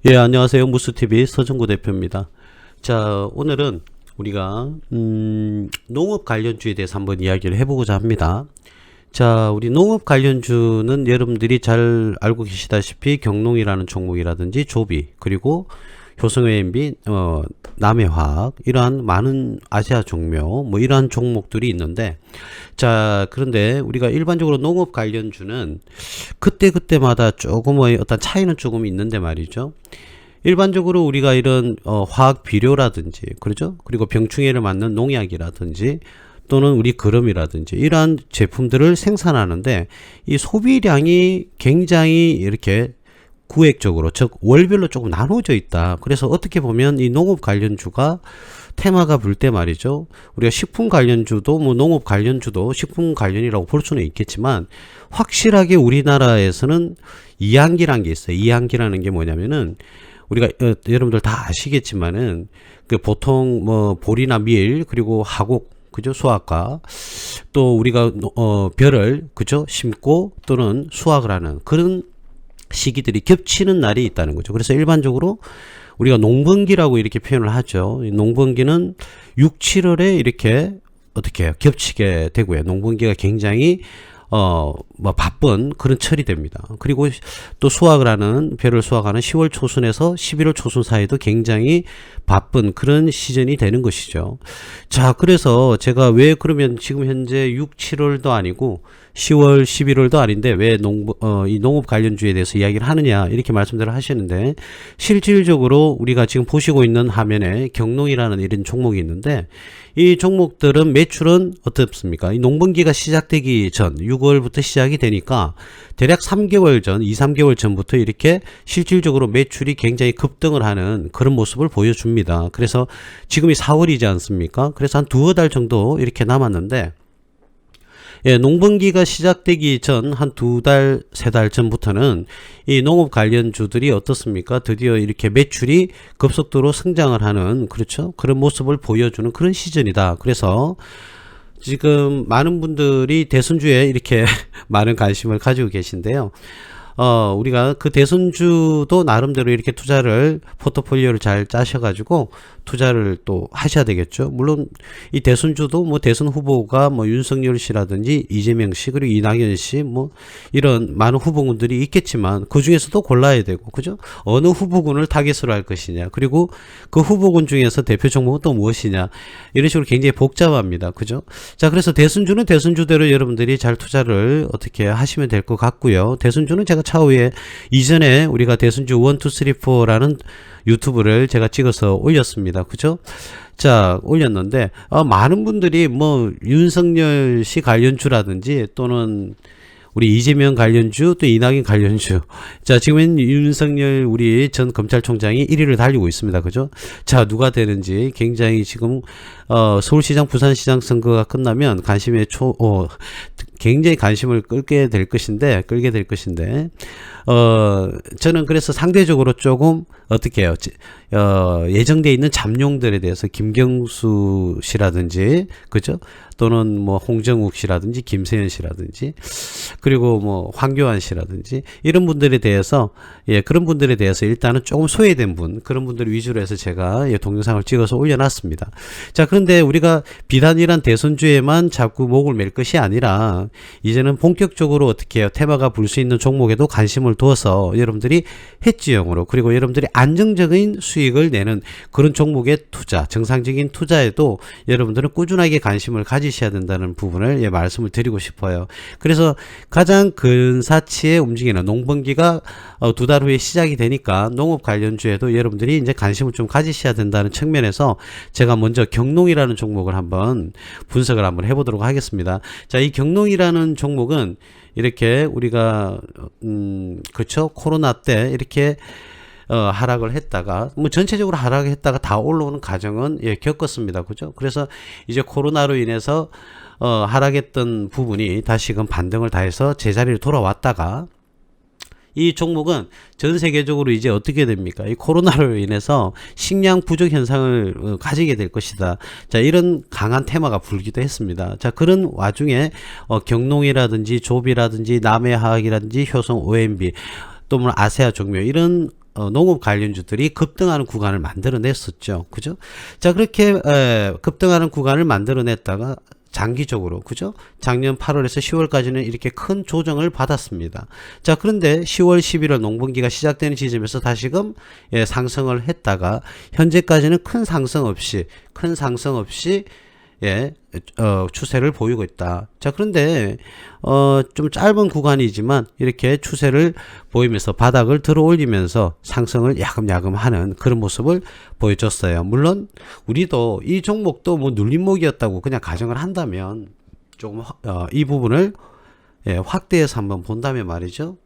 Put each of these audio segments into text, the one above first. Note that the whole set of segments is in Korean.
예, 안녕하세요. 무스TV 서정구 대표입니다. 자, 오늘은 우리가 농업 관련주에 대해서 한번 이야기를 해보고자 합니다. 자, 우리 농업 관련주는 여러분들이 잘 알고 계시다시피 경농이라는 종목이라든지 조비, 그리고 효성 A&B, 남해화학, 이러한 많은 아시아 종묘, 뭐 이러한 종목들이 있는데, 자, 그런데 우리가 일반적으로 농업 관련주는 그때그때마다 조금의 어떤 차이는 조금 있는데 말이죠. 일반적으로 우리가 이런 화학 비료라든지, 그렇죠? 그리고 병충해를 맞는 농약이라든지, 또는 우리 거름이라든지 이러한 제품들을 생산하는데 이 소비량이 굉장히 이렇게 구획적으로, 즉 월별로 조금 나눠져 있다. 그래서 어떻게 보면 이 농업 관련주가 테마가 불 때 말이죠, 우리가 식품 관련주도 뭐 농업 관련주도 식품 관련이라고 볼 수는 있겠지만, 확실하게 우리나라에서는 이항기라는 게 있어요. 이항기라는 게 뭐냐면은 우리가 여러분들 다 아시겠지만은 그 보통 뭐 보리나 밀, 그리고 하곡, 그죠? 수확과 또 우리가 벼를, 그죠? 심고 또는 수확을 하는 그런 시기들이 겹치는 날이 있다는 거죠. 그래서 일반적으로 우리가 농번기라고 이렇게 표현을 하죠. 농번기는 6, 7월에 이렇게 어떻게 해요? 겹치게 되고요. 농번기가 굉장히 뭐 바쁜 그런 철이 됩니다. 그리고 또 수확을 하는, 벼를 수확하는 10월 초순에서 11월 초순 사이도 굉장히 바쁜 그런 시즌이 되는 것이죠. 자, 그래서 제가 왜 그러면 지금 현재 6, 7월도 아니고 10월, 11월도 아닌데 왜 이 농업 관련주에 대해서 이야기를 하느냐, 이렇게 말씀들을 하시는데, 실질적으로 우리가 지금 보시고 있는 화면에 경농이라는 이런 종목이 있는데, 이 종목들은 매출은 어떻습니까? 이 농번기가 시작되기 전 6월부터 시작이 되니까 대략 3개월 전, 2, 3개월 전부터 이렇게 실질적으로 매출이 굉장히 급등을 하는 그런 모습을 보여줍니다. 그래서 지금이 4월이지 않습니까? 그래서 한 두어 달 정도 이렇게 남았는데, 예, 농번기가 시작되기 전 한 두 달, 세 달 전부터는 이 농업 관련주들이 어떻습니까? 드디어 이렇게 매출이 급속도로 성장을 하는, 그렇죠? 그런 모습을 보여주는 그런 시즌이다. 그래서 지금 많은 분들이 대선주에 이렇게 많은 관심을 가지고 계신데요. 우리가 그 대선주도 나름대로 이렇게 투자를, 포트폴리오를 잘 짜셔가지고 투자를 또 하셔야 되겠죠. 물론 이 대선주도 뭐 대선 후보가 뭐 윤석열 씨라든지 이재명 씨, 그리고 이낙연 씨, 뭐 이런 많은 후보군들이 있겠지만 그 중에서도 골라야 되고, 그죠? 어느 후보군을 타깃으로 할 것이냐, 그리고 그 후보군 중에서 대표 종목은 또 무엇이냐, 이런 식으로 굉장히 복잡합니다. 그죠? 자, 그래서 대선주는 대선주대로 여러분들이 잘 투자를 어떻게 하시면 될 것 같고요. 대선주는 제가 차후에 이전에 우리가 대선주 1, 2, 3, 4라는 유튜브를 제가 찍어서 올렸습니다. 그죠? 자, 올렸는데, 많은 분들이 뭐, 윤석열 씨 관련주라든지 또는 우리 이재명 관련주, 또 이낙연 관련주. 자, 지금은 윤석열 우리 전 검찰총장이 1위를 달리고 있습니다. 그죠? 자, 누가 되는지 굉장히 지금, 서울시장, 부산시장 선거가 끝나면 굉장히 관심을 끌게 될 것인데, 저는 그래서 상대적으로 조금, 어떻게 해요? 예정되어 있는 잠룡들에 대해서 김경수 씨라든지, 그죠? 또는 뭐 홍정욱 씨라든지 김세현 씨라든지, 그리고 뭐 황교안 씨라든지 이런 분들에 대해서, 예, 그런 분들에 대해서 일단은 조금 소외된 분, 그런 분들 위주로 해서 제가 동영상을 찍어서 올려놨습니다. 자, 그런데 우리가 비단이란 대선주에만 자꾸 목을 맬 것이 아니라 이제는 본격적으로 어떻게 해요? 테마가 불 수 있는 종목에도 관심을 두어서 여러분들이 해지형으로, 그리고 여러분들이 안정적인 수익을 내는 그런 종목의 투자, 정상적인 투자에도 여러분들은 꾸준하게 관심을 가지셔야 된다는 부분을, 예, 말씀을 드리고 싶어요. 그래서 가장 근사치에 움직이는 농번기가 두 달 후에 시작이 되니까 농업 관련주에도 여러분들이 이제 관심을 좀 가지셔야 된다는 측면에서 제가 먼저 경농이라는 종목을 한번 분석을 한번 해보도록 하겠습니다. 자, 이 경농이라는 종목은 이렇게 우리가 그렇죠, 코로나 때 이렇게 하락을 했다가, 뭐 전체적으로 하락을 했다가 다 올라오는 과정은, 예, 겪었습니다. 그죠? 그래서 이제 코로나로 인해서 하락했던 부분이 다시금 반등을 다해서 제자리로 돌아왔다가, 이 종목은 전 세계적으로 이제 어떻게 됩니까? 이 코로나로 인해서 식량 부족 현상을 가지게 될 것이다. 자, 이런 강한 테마가 불기도 했습니다. 자, 그런 와중에 경농이라든지 조비라든지 남해화학이라든지 효성 OMB, 또 뭐 아세아 종묘, 이런 농업 관련주들이 급등하는 구간을 만들어냈었죠. 그죠? 자, 그렇게 급등하는 구간을 만들어냈다가 장기적으로, 그죠? 작년 8월에서 10월까지는 이렇게 큰 조정을 받았습니다. 자, 그런데 10월, 11월 농번기가 시작되는 지점에서 다시금 상승을 했다가 현재까지는 큰 상승 없이 추세를 보이고 있다. 자, 그런데 좀 짧은 구간이지만 이렇게 추세를 보이면서 바닥을 들어 올리면서 상승을 야금야금 하는 그런 모습을 보여줬어요. 물론 우리도 이 종목도 뭐 눌림목이었다고 그냥 가정을 한다면 조금 이 부분을 확대해서 한번 본다면 말이죠.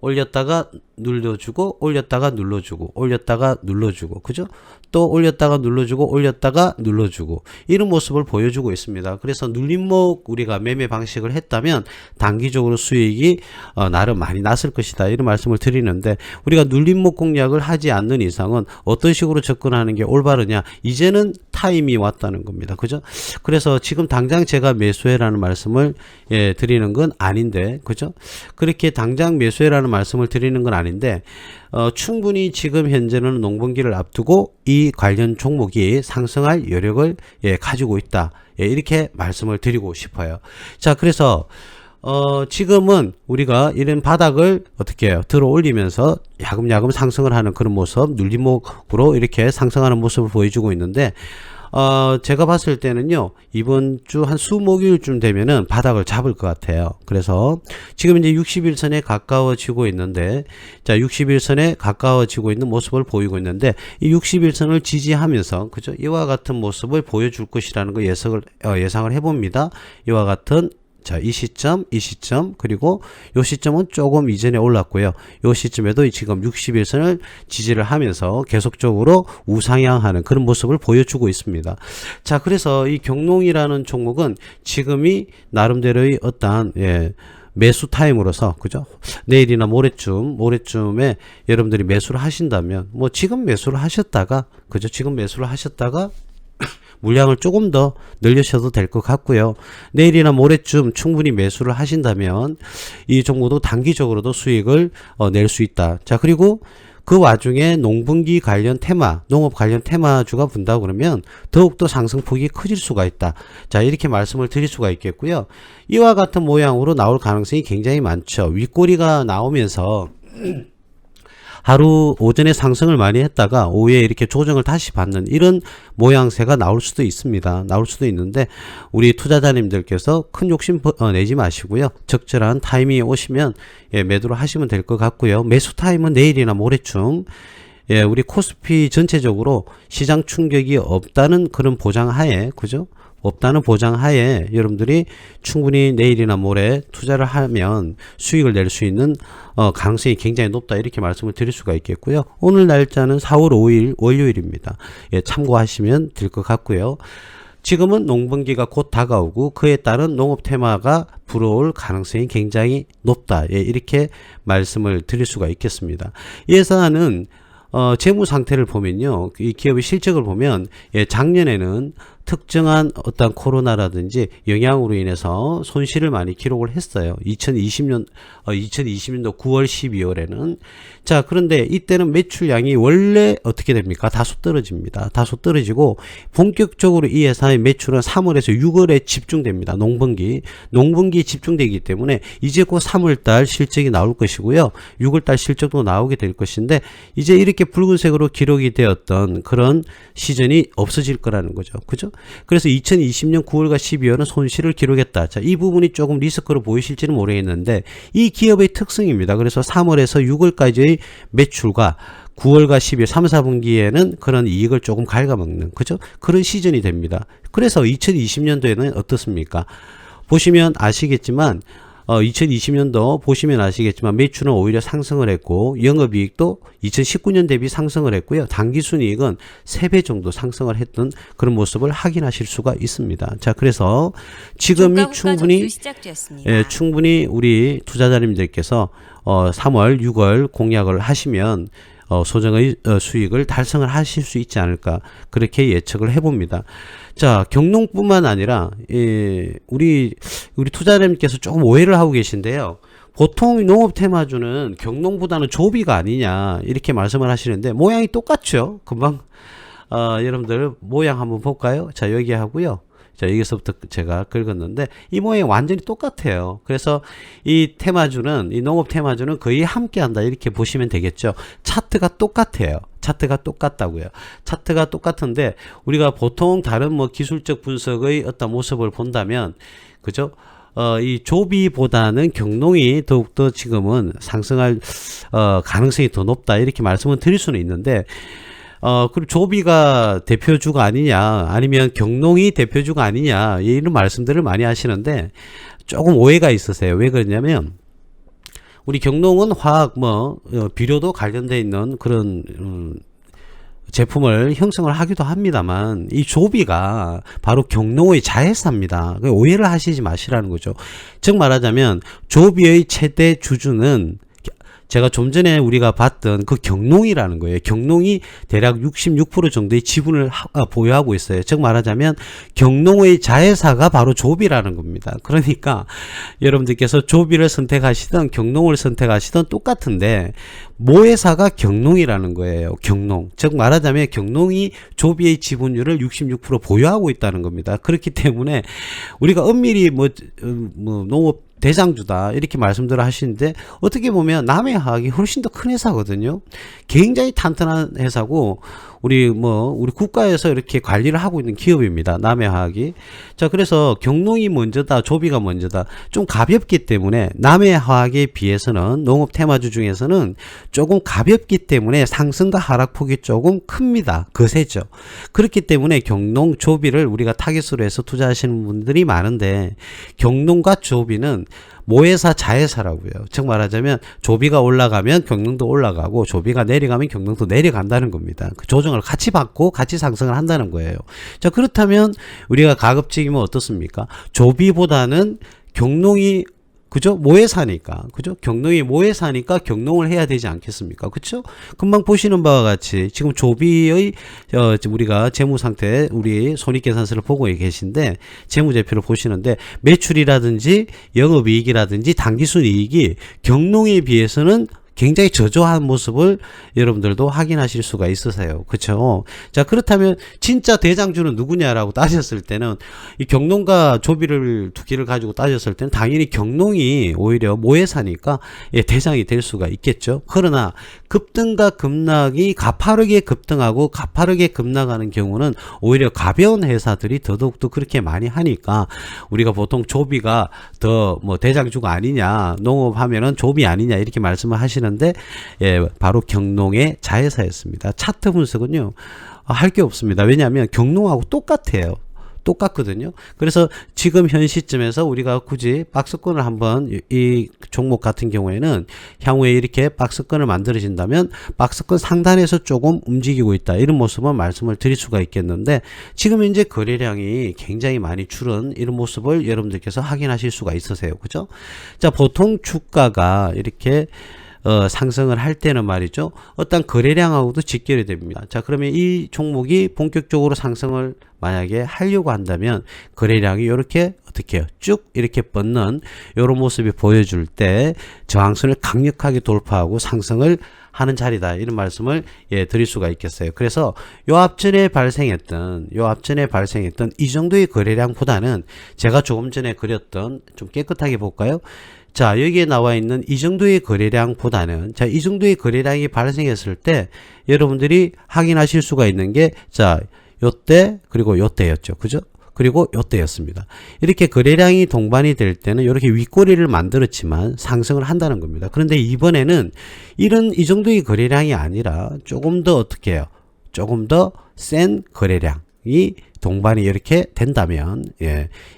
올렸다가 눌러주고 올렸다가 눌러주고 올렸다가 눌러주고, 그죠? 또 올렸다가 눌러주고 올렸다가 눌러주고, 이런 모습을 보여주고 있습니다. 그래서 눌림목 우리가 매매 방식을 했다면 단기적으로 수익이 나름 많이 났을 것이다, 이런 말씀을 드리는데, 우리가 눌림목 공략을 하지 않는 이상은 어떤 식으로 접근하는 게 올바르냐, 이제는 타임이 왔다는 겁니다. 그죠? 그래서 지금 당장 제가 매수해라는 말씀을 드리는 건 아닌데, 그죠? 그렇게 당장 매수해라는 말씀을 드리는 건 아닌데, 충분히 지금 현재는 농번기를 앞두고 이 관련 종목이 상승할 여력을 가지고 있다, 이렇게 말씀을 드리고 싶어요. 자, 그래서 지금은 우리가 이런 바닥을 어떻게 해요? 들어 올리면서 야금야금 상승을 하는 그런 모습, 눌림목으로 이렇게 상승하는 모습을 보여주고 있는데, 제가 봤을 때는요, 이번 주 한 수목일쯤 되면은 바닥을 잡을 것 같아요. 그래서 지금 이제 60일선에 가까워지고 있는데, 자, 60일선에 가까워지고 있는 모습을 보이고 있는데, 이 60일선을 지지하면서, 그죠? 이와 같은 모습을 보여줄 것이라는 거 예상을 해봅니다. 이와 같은, 자, 이 시점, 그리고 요 시점은 조금 이전에 올랐고요. 요 시점에도 지금 60일선을 지지를 하면서 계속적으로 우상향하는 그런 모습을 보여주고 있습니다. 자, 그래서 이 경농이라는 종목은 지금이 나름대로의 어떠한, 매수 타임으로서, 그죠? 내일이나 모레쯤에 여러분들이 매수를 하신다면, 뭐 지금 매수를 하셨다가, 그죠? 지금 매수를 하셨다가 물량을 조금 더 늘리셔도 될 것 같고요. 내일이나 모레쯤 충분히 매수를 하신다면 이 종목도 단기적으로도 수익을 낼 수 있다. 자, 그리고 그 와중에 농분기 관련 테마, 농업 관련 테마주가 분다 그러면 더욱더 상승폭이 커질 수가 있다. 자, 이렇게 말씀을 드릴 수가 있겠고요. 이와 같은 모양으로 나올 가능성이 굉장히 많죠. 윗꼬리가 나오면서 하루 오전에 상승을 많이 했다가 오후에 이렇게 조정을 다시 받는 이런 모양새가 나올 수도 있습니다. 나올 수도 있는데, 우리 투자자님들께서 큰 욕심 내지 마시고요. 적절한 타이밍에 오시면 매도를 하시면 될 것 같고요. 매수 타임은 내일이나 모레쯤, 우리 코스피 전체적으로 시장 충격이 없다는 그런 보장하에, 그죠? 없다는 보장하에 여러분들이 충분히 내일이나 모레 투자를 하면 수익을 낼 수 있는 가능성이 굉장히 높다, 이렇게 말씀을 드릴 수가 있겠고요. 오늘 날짜는 4월 5일 월요일입니다. 참고하시면 될 것 같고요. 지금은 농번기가 곧 다가오고 그에 따른 농업 테마가 불어올 가능성이 굉장히 높다, 이렇게 말씀을 드릴 수가 있겠습니다. 예산은 재무 상태를 보면요, 이 기업의 실적을 보면 작년에는 특정한 어떤 코로나라든지 영향으로 인해서 손실을 많이 기록을 했어요. 2020년도 9월 12월에는. 자, 그런데 이때는 매출량이 원래 어떻게 됩니까? 다소 떨어집니다. 다소 떨어지고 본격적으로 이 회사의 매출은 3월에서 6월에 집중됩니다. 농번기에 집중되기 때문에 이제 곧 3월달 실적이 나올 것이고요. 6월달 실적도 나오게 될 것인데, 이제 이렇게 붉은색으로 기록이 되었던 그런 시즌이 없어질 거라는 거죠. 그죠? 그래서 2020년 9월과 12월은 손실을 기록했다. 자, 이 부분이 조금 리스크로 보이실지는 모르겠는데 이 기업의 특성입니다. 그래서 3월에서 6월까지의 매출과 9월과 12월 3, 4분기에는 그런 이익을 조금 갉아먹는, 그죠? 그런 시즌이 됩니다. 그래서 2020년도에는 어떻습니까? 보시면 아시겠지만 2020년도 보시면 아시겠지만 매출은 오히려 상승을 했고 영업이익도 2019년 대비 상승을 했고요. 당기순이익은 3배 정도 상승을 했던 그런 모습을 확인하실 수가 있습니다. 자, 그래서 지금이 충분히 우리 투자자님들께서 3월, 6월 공략을 하시면 소정의 수익을 달성을 하실 수 있지 않을까, 그렇게 예측을 해봅니다. 자, 경농뿐만 아니라 우리 투자자님께서 조금 오해를 하고 계신데요. 보통 농업 테마주는 경농보다는 조비가 아니냐 이렇게 말씀을 하시는데 모양이 똑같죠. 금방 여러분들 모양 한번 볼까요? 자, 여기 하고요. 자, 여기서부터 제가 긁었는데 이 모양이 완전히 똑같아요. 그래서 이 테마주는, 이 농업 테마주는 거의 함께 한다 이렇게 보시면 되겠죠. 차트가 똑같아요. 차트가 똑같다고요. 차트가 똑같은데 우리가 보통 다른 뭐 기술적 분석의 어떤 모습을 본다면, 그죠? 이 조비보다는 경농이 더욱더 지금은 상승할 가능성이 더 높다 이렇게 말씀을 드릴 수는 있는데, 그리고 조비가 대표주가 아니냐 아니면 경농이 대표주가 아니냐 이런 말씀들을 많이 하시는데 조금 오해가 있으세요. 왜 그러냐면 우리 경농은 화학 비료도 관련되어 있는 그런 제품을 형성을 하기도 합니다만 이 조비가 바로 경농의 자회사입니다. 오해를 하시지 마시라는 거죠. 즉 말하자면 조비의 최대 주주는 제가 좀 전에 우리가 봤던 그 경농이라는 거예요. 경농이 대략 66% 정도의 지분을 보유하고 있어요. 즉 말하자면 경농의 자회사가 바로 조비라는 겁니다. 그러니까 여러분들께서 조비를 선택하시든 경농을 선택하시든 똑같은데 모회사가 경농이라는 거예요. 경농. 즉 말하자면 경농이 조비의 지분율을 66% 보유하고 있다는 겁니다. 그렇기 때문에 우리가 엄밀히 농업 대장주다 이렇게 말씀들을 하시는데 어떻게 보면 남해화학이 훨씬 더 큰 회사거든요. 굉장히 탄탄한 회사고 우리 국가에서 이렇게 관리를 하고 있는 기업입니다. 남해화학이. 자, 그래서 경농이 먼저다, 조비가 먼저다. 좀 가볍기 때문에 남해화학에 비해서는 농업 테마주 중에서는 조금 가볍기 때문에 상승과 하락폭이 조금 큽니다. 거세죠. 그렇기 때문에 경농, 조비를 우리가 타깃으로 해서 투자하시는 분들이 많은데 경농과 조비는 모회사 자회사라고요. 즉 말하자면 조비가 올라가면 경농도 올라가고 조비가 내려가면 경농도 내려간다는 겁니다. 그 조정을 같이 받고 같이 상승을 한다는 거예요. 자, 그렇다면 우리가 가급적이면 어떻습니까? 조비보다는 경농이, 그죠? 모회사니까, 그죠? 경농이 모회사니까 경농을 해야 되지 않겠습니까? 그죠? 금방 보시는 바와 같이 지금 조비의 우리가 재무 상태, 우리 손익계산서를 보고 계신데 재무제표를 보시는데 매출이라든지 영업이익이라든지 당기순이익이 경농에 비해서는 굉장히 저조한 모습을 여러분들도 확인하실 수가 있으세요. 그렇죠? 자, 그렇다면 진짜 대장주는 누구냐라고 따졌을 때는 이 경농과 조비를 두 개를 가지고 따졌을 때는 당연히 경농이 오히려 모회사니까 대장이 될 수가 있겠죠. 그러나 급등과 급락이 가파르게 급등하고 가파르게 급락하는 경우는 오히려 가벼운 회사들이 더더욱더 그렇게 많이 하니까 우리가 보통 조비가 더 대장주가 아니냐, 농업하면은 조비 아니냐 이렇게 말씀을 하시는 데 바로 경농의 자회사였습니다. 차트 분석은요 할 게 없습니다. 왜냐하면 경농하고 똑같아요. 똑같거든요. 그래서 지금 현 시점에서 우리가 굳이 박스권을 한번 이 종목 같은 경우에는 향후에 이렇게 박스권을 만들어진다면 박스권 상단에서 조금 움직이고 있다 이런 모습은 말씀을 드릴 수가 있겠는데 지금 현재 거래량이 굉장히 많이 줄은 이런 모습을 여러분들께서 확인하실 수가 있으세요. 그죠? 자, 보통 주가가 이렇게 상승을 할 때는 말이죠. 어떤 거래량하고도 직결이 됩니다. 자, 그러면 이 종목이 본격적으로 상승을 만약에 하려고 한다면 거래량이 이렇게 어떻게 해요? 쭉 이렇게 뻗는 이런 모습이 보여줄 때 저항선을 강력하게 돌파하고 상승을 하는 자리다 이런 말씀을 드릴 수가 있겠어요. 그래서 요 앞전에 발생했던 이 정도의 거래량보다는 제가 조금 전에 그렸던 좀 깨끗하게 볼까요? 자, 여기에 나와 있는 이 정도의 거래량보다는 이 정도의 거래량이 발생했을 때 여러분들이 확인하실 수가 있는 게 요때 그리고 요때였죠. 그죠? 그리고 요때였습니다. 이렇게 거래량이 동반이 될 때는 이렇게 윗꼬리를 만들었지만 상승을 한다는 겁니다. 그런데 이번에는 이 정도의 거래량이 아니라 조금 더 어떻게 해요? 조금 더 센 거래량이 동반이 이렇게 된다면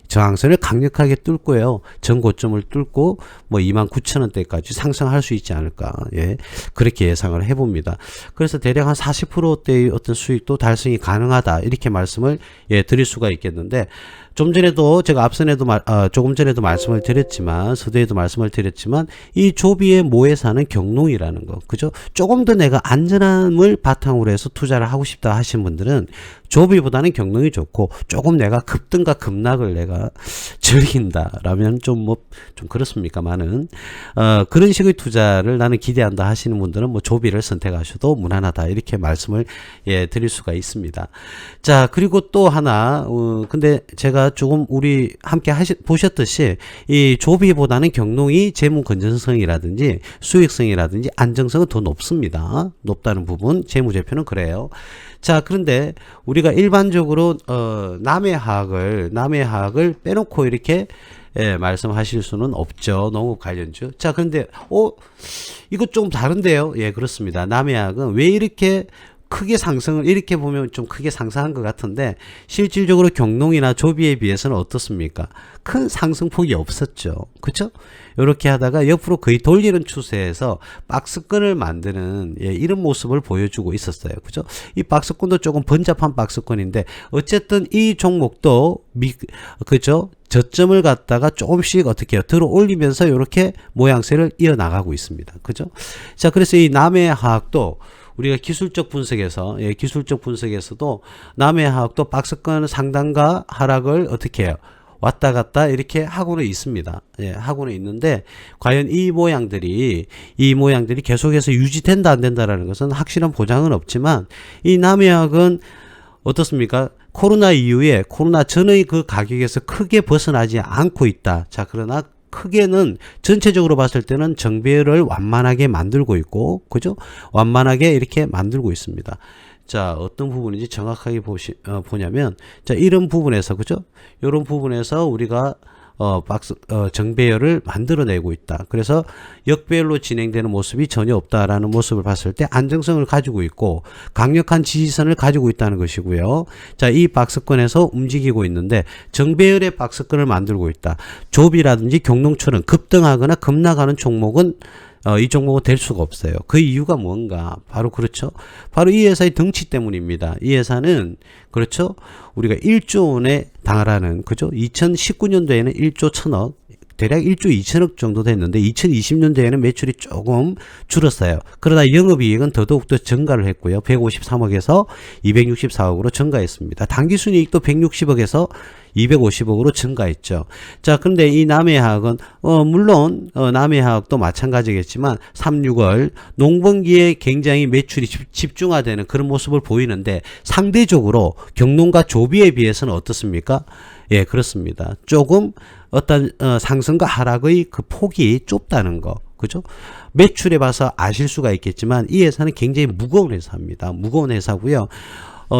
저항선을 강력하게 뚫고요. 전고점을 뚫고 29,000원대까지 상승할 수 있지 않을까. 그렇게 예상을 해봅니다. 그래서 대략 한 40%대의 어떤 수익도 달성이 가능하다. 이렇게 말씀을 드릴 수가 있겠는데 좀 전에도 제가 앞선에도 조금 전에도 말씀을 드렸지만, 서두에도 말씀을 드렸지만, 이 조비의 모회사는 경농이라는 거, 그죠? 조금 더 내가 안전함을 바탕으로 해서 투자를 하고 싶다 하시는 분들은 조비보다는 경농이 좋고, 조금 내가 급등과 급락을 내가 즐긴다라면 좀 그렇습니까만은, 그런 식의 투자를 나는 기대한다 하시는 분들은 뭐 조비를 선택하셔도 무난하다, 이렇게 말씀을 드릴 수가 있습니다. 자, 그리고 또 하나, 근데 제가 조금 우리 함께 보셨듯이 이 조비보다는 경농이 재무 건전성이라든지 수익성이라든지 안정성은 더 높습니다. 높다는 부분, 재무제표는 그래요. 자, 그런데 우리가 일반적으로 남의 하악을 빼놓고 이렇게 말씀하실 수는 없죠. 농업 관련주. 자, 그런데 이거 좀 다른데요. 예, 그렇습니다. 남의 하악은 왜 이렇게 크게 상승을, 이렇게 보면 좀 크게 상승한 것 같은데 실질적으로 경농이나 조비에 비해서는 어떻습니까? 큰 상승폭이 없었죠. 그렇죠? 이렇게 하다가 옆으로 거의 돌리는 추세에서 박스권을 만드는 이런 모습을 보여주고 있었어요. 그죠? 이 박스권도 조금 번잡한 박스권인데 어쨌든 이 종목도 그죠? 저점을 갖다가 조금씩 어떻게 해요? 들어 올리면서 이렇게 모양새를 이어나가고 있습니다. 그죠? 자, 그래서 이 남의 하악도 우리가 기술적 분석에서도 남의 하악도 박스권 상단과 하락을 어떻게 해요? 왔다 갔다 이렇게 하고는 있습니다. 하고는 있는데 과연 이 모양들이 계속해서 유지된다 안 된다라는 것은 확실한 보장은 없지만 이 남의 하악은 어떻습니까? 코로나 이후에 코로나 전의 그 가격에서 크게 벗어나지 않고 있다. 자, 그러나 크게는 전체적으로 봤을 때는 정배열을 완만하게 만들고 있고, 그죠? 완만하게 이렇게 만들고 있습니다. 자, 어떤 부분인지 정확하게 보냐면, 자, 이런 부분에서, 그죠? 이런 부분에서 우리가 정배열을 만들어내고 있다. 그래서 역배열로 진행되는 모습이 전혀 없다라는 모습을 봤을 때 안정성을 가지고 있고 강력한 지지선을 가지고 있다는 것이고요. 자, 이 박스권에서 움직이고 있는데 정배열의 박스권을 만들고 있다. 조비라든지 경농처럼 급등하거나 급락하는 종목은 이 종목은 될 수가 없어요. 그 이유가 뭔가? 바로 그렇죠. 바로 이 회사의 덩치 때문입니다. 이 회사는 그렇죠. 우리가 1조 원에 달하는 그죠? 2019년도에는 1조 1000억, 대략 1조 2천억 정도 됐는데 2020년도에는 매출이 조금 줄었어요. 그러나 영업이익은 더더욱더 증가를 했고요. 153억에서 264억으로 증가했습니다. 당기순이익도 160억에서 250억으로 증가했죠. 자, 근데 이 남해하악은 물론 남해하악도 마찬가지겠지만 3, 6월 농번기에 굉장히 매출이 집중화되는 그런 모습을 보이는데 상대적으로 경농과 조비에 비해서는 어떻습니까? 예, 그렇습니다. 조금 어떤 상승과 하락의 그 폭이 좁다는 거. 그죠? 매출에 봐서 아실 수가 있겠지만 이 회사는 굉장히 무거운 회사입니다. 무거운 회사고요.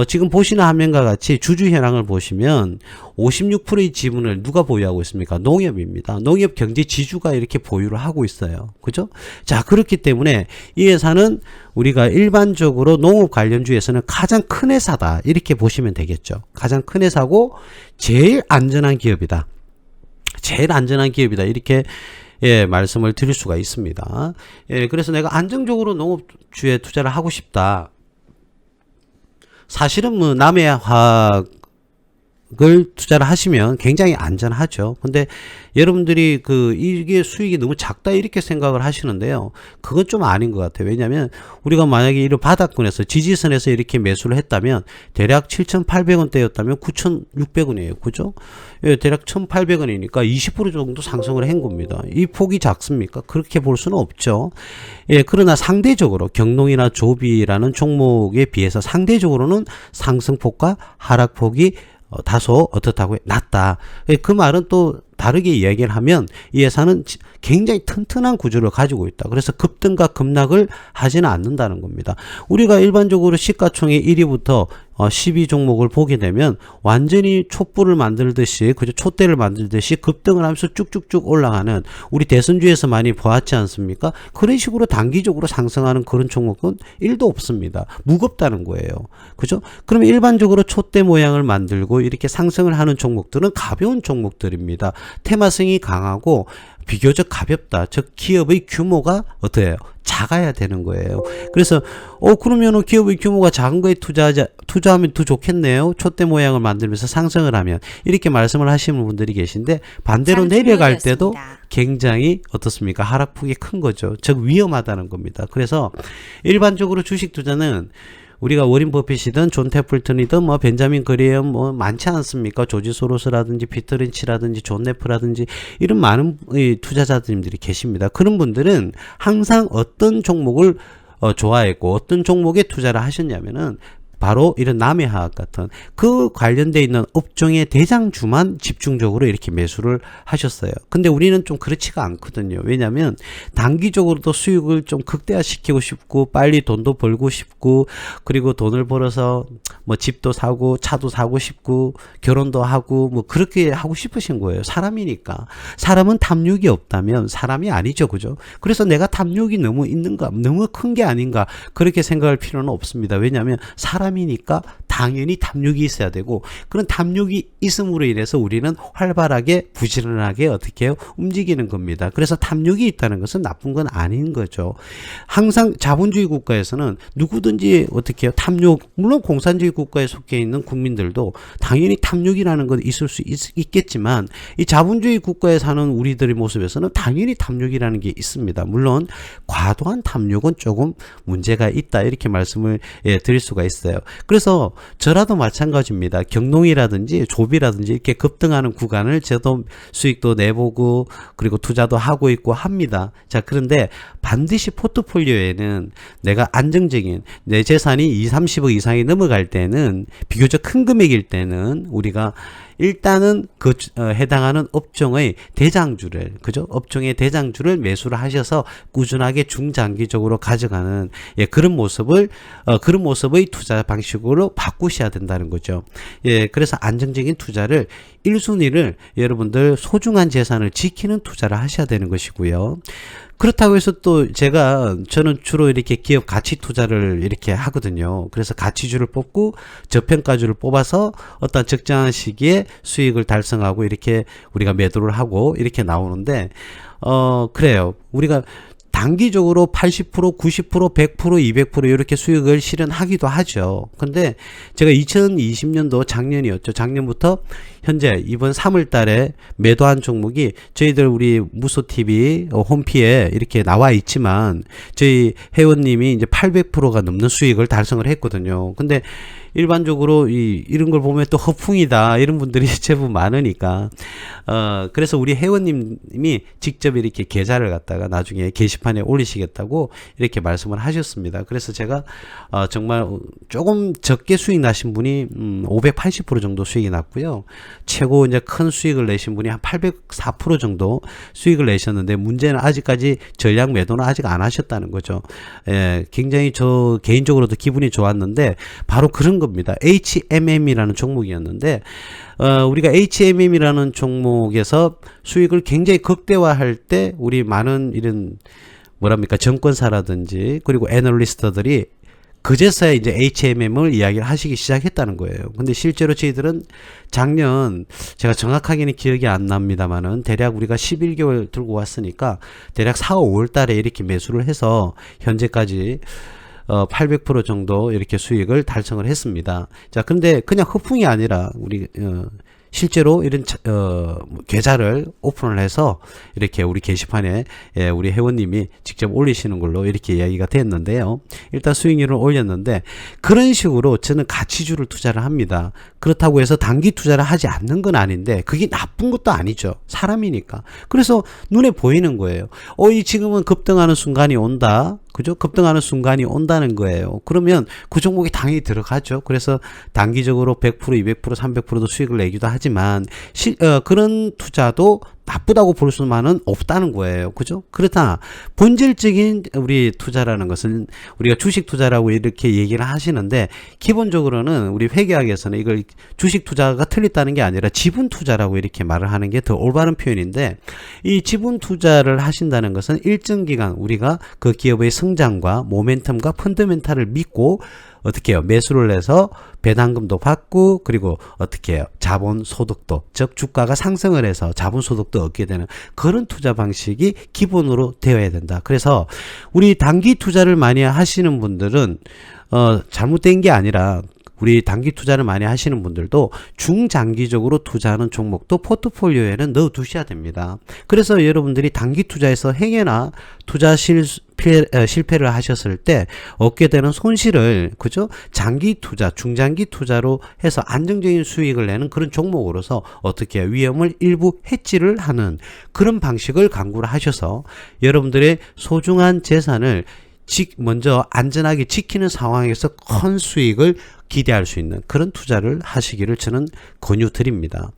지금 보시는 화면과 같이 주주 현황을 보시면 56%의 지분을 누가 보유하고 있습니까? 농협입니다. 농협 경제 지주가 이렇게 보유를 하고 있어요. 그죠? 자, 그렇기 때문에 이 회사는 우리가 일반적으로 농업 관련주에서는 가장 큰 회사다. 이렇게 보시면 되겠죠. 가장 큰 회사고 제일 안전한 기업이다. 제일 안전한 기업이다. 이렇게 말씀을 드릴 수가 있습니다. 그래서 내가 안정적으로 농업주에 투자를 하고 싶다. 사실은 뭐 남의 화학을 투자를 하시면 굉장히 안전하죠. 근데 여러분들이 이게 수익이 너무 작다 이렇게 생각을 하시는데요. 그건 좀 아닌 것 같아요. 왜냐하면 우리가 만약에 이런 바닥권에서 지지선에서 이렇게 매수를 했다면 대략 7,800원대였다면 9,600원이에요. 그죠? 대략 1,800원이니까 20% 정도 상승을 한 겁니다. 이 폭이 작습니까? 그렇게 볼 수는 없죠. 그러나 상대적으로 경농이나 조비라는 종목에 비해서 상대적으로는 상승폭과 하락폭이 다소 어떻다고 낮다. 그 말은 또 다르게 이야기를 하면 이 회사는 굉장히 튼튼한 구조를 가지고 있다. 그래서 급등과 급락을 하지는 않는다는 겁니다. 우리가 일반적으로 시가총액 1위부터 12 종목을 보게 되면 완전히 촛불을 만들듯이 그죠? 촛대를 만들듯이 급등을 하면서 쭉쭉쭉 올라가는 우리 대선주에서 많이 보았지 않습니까? 그런 식으로 단기적으로 상승하는 그런 종목은 1도 없습니다. 무겁다는 거예요. 그죠? 그러면 일반적으로 촛대 모양을 만들고 이렇게 상승을 하는 종목들은 가벼운 종목들입니다. 테마성이 강하고 비교적 가볍다. 즉 기업의 규모가 어때요? 작아야 되는 거예요. 그래서 그러면은 기업의 규모가 작은 거에 투자하면 더 좋겠네요. 촛대 모양을 만들면서 상승을 하면 이렇게 말씀을 하시는 분들이 계신데 반대로 내려갈 때도 굉장히 어떻습니까? 하락폭이 큰 거죠. 즉 위험하다는 겁니다. 그래서 일반적으로 주식 투자는 우리가 워린 버핏이든 존 태플턴이든 뭐 벤자민 그레엄 뭐 많지 않습니까? 조지 소로스라든지 피터 린치라든지 존 네프라든지 이런 많은 투자자들이 계십니다. 그런 분들은 항상 어떤 종목을 좋아했고 어떤 종목에 투자를 하셨냐면은 바로 이런 남해화학 같은 그 관련되어 있는 업종의 대장주만 집중적으로 이렇게 매수를 하셨어요. 근데 우리는 좀 그렇지가 않거든요. 왜냐하면 단기적으로도 수익을 좀 극대화시키고 싶고 빨리 돈도 벌고 싶고 그리고 돈을 벌어서 뭐 집도 사고 차도 사고 싶고 결혼도 하고 뭐 그렇게 하고 싶으신 거예요. 사람이니까. 사람은 탐욕이 없다면 사람이 아니죠. 그죠? 그래서 내가 탐욕이 너무 있는가 너무 큰 게 아닌가 그렇게 생각할 필요는 없습니다. 왜냐하면 사람이니까 당연히 탐욕이 있어야 되고 그런 탐욕이 있음으로 인해서 우리는 활발하게 부지런하게 어떻게 해요? 움직이는 겁니다. 그래서 탐욕이 있다는 것은 나쁜 건 아닌 거죠. 항상 자본주의 국가에서는 누구든지 어떻게 해요? 탐욕 물론 공산주의 국가에 속해 있는 국민들도 당연히 탐욕이라는 건 있을 수 있겠지만 이 자본주의 국가에 사는 우리들의 모습에서는 당연히 탐욕이라는 게 있습니다. 물론 과도한 탐욕은 조금 문제가 있다 이렇게 말씀을 드릴 수가 있어요. 그래서 저라도 마찬가지입니다. 경농이라든지 조비라든지 이렇게 급등하는 구간을 저도 수익도 내보고 그리고 투자도 하고 있고 합니다. 자, 그런데 반드시 포트폴리오에는 내가 안정적인 내 재산이 20-30억 이상이 넘어갈 때는 비교적 큰 금액일 때는 우리가 일단은 그 해당하는 업종의 대장주를 그죠? 업종의 대장주를 매수를 하셔서 꾸준하게 중장기적으로 가져가는 그런 모습을 그런 모습의 투자 방식으로 바꾸셔야 된다는 거죠. 그래서 안정적인 투자를 1순위를 여러분들 소중한 재산을 지키는 투자를 하셔야 되는 것이고요. 그렇다고 해서 또 저는 주로 이렇게 기업 가치 투자를 이렇게 하거든요. 그래서 가치주를 뽑고 저평가주를 뽑아서 어떤 적정한 시기에 수익을 달성하고 이렇게 우리가 매도를 하고 이렇게 나오는데, 그래요. 우리가 단기적으로 80%, 90%, 100%, 200% 이렇게 수익을 실현하기도 하죠. 근데 제가 2020년도 작년이었죠. 작년부터 현재 이번 3월 달에 매도한 종목이 저희들 우리 무소TV 홈피에 이렇게 나와 있지만 저희 회원님이 이제 800%가 넘는 수익을 달성을 했거든요. 근데 일반적으로 이런 걸 보면 또 허풍이다 이런 분들이 제법 많으니까 그래서 우리 회원님이 직접 이렇게 계좌를 갖다가 나중에 게시판에 올리시겠다고 이렇게 말씀을 하셨습니다. 그래서 제가 정말 조금 적게 수익 나신 분이 580% 정도 수익이 났고요. 최고 이제 큰 수익을 내신 분이 한 804% 정도 수익을 내셨는데 문제는 아직까지 전략 매도는 아직 안 하셨다는 거죠. 굉장히 저 개인적으로도 기분이 좋았는데 바로 그런 겁니다. HMM이라는 종목이었는데 우리가 HMM이라는 종목에서 수익을 굉장히 극대화할 때 우리 많은 이런 정권사라든지 그리고 애널리스트들이 그제서야 이제 HMM을 이야기를 하시기 시작했다는 거예요. 근데 실제로 저희들은 작년 제가 정확하게는 기억이 안 납니다만은 대략 우리가 11개월 들고 왔으니까 대략 4, 5월 달에 이렇게 매수를 해서 현재까지 800% 정도 이렇게 수익을 달성을 했습니다. 자, 근데 그냥 허풍이 아니라 우리 실제로 이런 계좌를 오픈을 해서 이렇게 우리 게시판에 우리 회원님이 직접 올리시는 걸로 이렇게 이야기가 됐는데요. 일단 수익률을 올렸는데 그런 식으로 저는 가치주를 투자를 합니다. 그렇다고 해서 단기 투자를 하지 않는 건 아닌데 그게 나쁜 것도 아니죠. 사람이니까. 그래서 눈에 보이는 거예요. 이 지금은 급등하는 순간이 온다. 그죠? 급등하는 순간이 온다는 거예요. 그러면 그 종목이 당연히 들어가죠. 그래서 단기적으로 100%, 200%, 300%도 수익을 내기도 하지만 그런 투자도 나쁘다고 볼 수만은 없다는 거예요. 그죠? 그렇다. 본질적인 우리 투자라는 것은 우리가 주식 투자라고 이렇게 얘기를 하시는데 기본적으로는 우리 회계학에서는 이걸 주식 투자가 틀렸다는 게 아니라 지분 투자라고 이렇게 말을 하는 게 더 올바른 표현인데 이 지분 투자를 하신다는 것은 일정 기간 우리가 그 기업의 성장과 모멘텀과 펀더멘탈을 믿고 어떻게 해요? 매수를 해서 배당금도 받고 그리고 어떻게 해요? 자본소득도 즉 주가가 상승을 해서 자본소득도 수익도 얻게 되는 그런 투자 방식이 기본으로 되어야 된다. 그래서 우리 단기 투자를 많이 하시는 분들은 잘못된 게 아니라 우리 단기 투자를 많이 하시는 분들도 중장기적으로 투자하는 종목도 포트폴리오에는 넣어 두셔야 됩니다. 그래서 여러분들이 단기 투자에서 행여나 투자 실패를 하셨을 때 얻게 되는 손실을, 그죠? 장기 투자, 중장기 투자로 해서 안정적인 수익을 내는 그런 종목으로서 어떻게 위험을 일부 해지를 하는 그런 방식을 강구를 하셔서 여러분들의 소중한 재산을 먼저 안전하게 지키는 상황에서 큰 수익을 기대할 수 있는 그런 투자를 하시기를 저는 권유드립니다.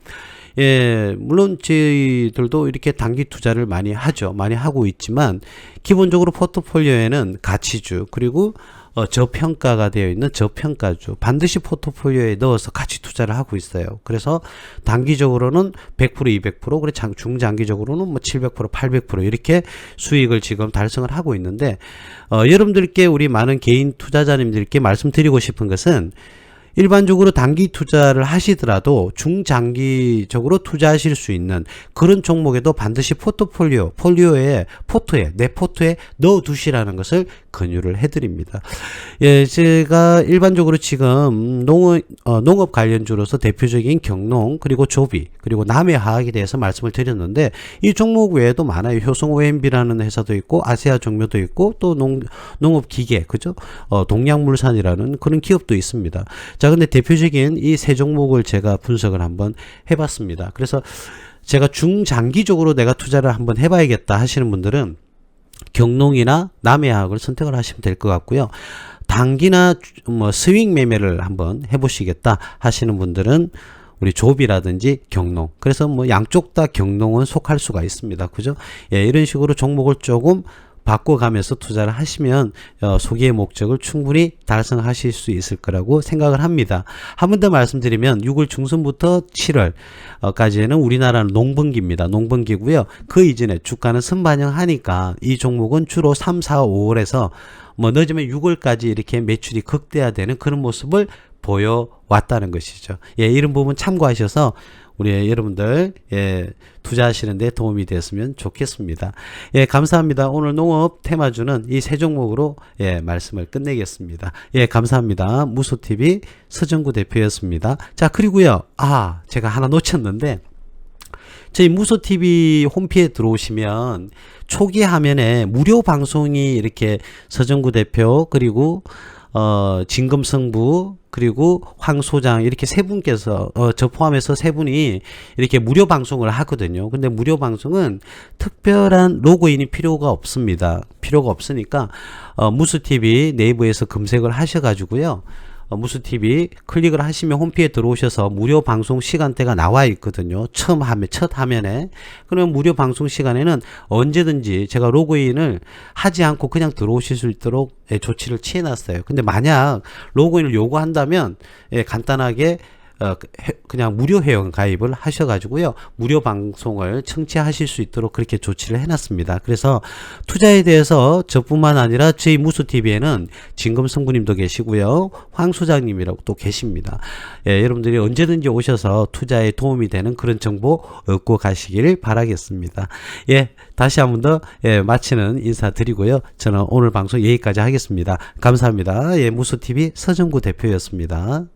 예, 물론 저희들도 이렇게 단기 투자를 많이 하죠. 많이 하고 있지만 기본적으로 포트폴리오에는 가치주 그리고 저평가가 되어 있는 저평가주 반드시 포트폴리오에 넣어서 같이 투자를 하고 있어요. 그래서 단기적으로는 100%, 200%, 그래 중장기적으로는 뭐 700%, 800% 이렇게 수익을 지금 달성을 하고 있는데 여러분들께 우리 많은 개인 투자자님들께 말씀드리고 싶은 것은 일반적으로 단기 투자를 하시더라도 중장기적으로 투자하실 수 있는 그런 종목에도 반드시 폴리오에 내 포트에 넣어 두시라는 것을 권유를 해드립니다. 예, 제가 일반적으로 지금 농업 관련주로서 대표적인 경농 그리고 조비 그리고 남해화학에 대해서 말씀을 드렸는데 이 종목 외에도 많아요. 효성 OMB라는 회사도 있고 아세아 종묘도 있고 또 농업기계, 그죠? 동양물산이라는 그런 기업도 있습니다. 자, 근데 대표적인 이 세 종목을 제가 분석을 한번 해봤습니다. 그래서 제가 중장기적으로 내가 투자를 한번 해봐야겠다 하시는 분들은 경농이나 남해화학을 선택을 하시면 될 것 같고요. 단기나 뭐 스윙 매매를 한번 해보시겠다 하시는 분들은 우리 조비라든지 경농, 그래서 뭐 양쪽 다 경농은 속할 수가 있습니다. 그죠? 예, 이런 식으로 종목을 조금 바꿔가면서 투자를 하시면 소기의 목적을 충분히 달성하실 수 있을 거라고 생각을 합니다. 한 번 더 말씀드리면 6월 중순부터 7월까지는 우리나라는 농번기입니다. 농번기고요. 그 이전에 주가는 선반영하니까 이 종목은 주로 3, 4, 5월에서 뭐 늦으면 6월까지 이렇게 매출이 극대화되는 그런 모습을 보여왔다는 것이죠. 예, 이런 부분 참고하셔서 우리 여러분들 투자하시는 데 도움이 되었으면 좋겠습니다. 예, 감사합니다. 오늘 농업 테마주는 이 세 종목으로 말씀을 끝내겠습니다. 예, 감사합니다. 무소TV 서정구 대표였습니다. 자, 그리고요. 제가 하나 놓쳤는데 저희 무소TV 홈페이지에 들어오시면 초기 화면에 무료 방송이 이렇게 서정구 대표 그리고 진금성부 그리고 황 소장 이렇게 세 분께서 저 포함해서 세 분이 이렇게 무료 방송을 하거든요. 근데 무료 방송은 특별한 로그인이 필요가 없습니다. 필요가 없으니까 무수TV 네이버에서 검색을 하셔가지고요. 무수TV 클릭을 하시면 홈페이지에 들어오셔서 무료 방송 시간대가 나와 있거든요. 첫 화면에. 그러면 무료 방송 시간에는 언제든지 제가 로그인을 하지 않고 그냥 들어오실 수 있도록 조치를 취해 놨어요. 근데 만약 로그인을 요구한다면 간단하게 그냥 무료 회원 가입을 하셔가지고요. 무료 방송을 청취하실 수 있도록 그렇게 조치를 해놨습니다. 그래서 투자에 대해서 저뿐만 아니라 저희 무수TV에는 진금성부님도 계시고요. 황 소장님이라고 또 계십니다. 여러분들이 언제든지 오셔서 투자에 도움이 되는 그런 정보 얻고 가시길 바라겠습니다. 다시 한 번 더 마치는 인사드리고요. 저는 오늘 방송 여기까지 하겠습니다. 감사합니다. 무수TV 서정구 대표였습니다.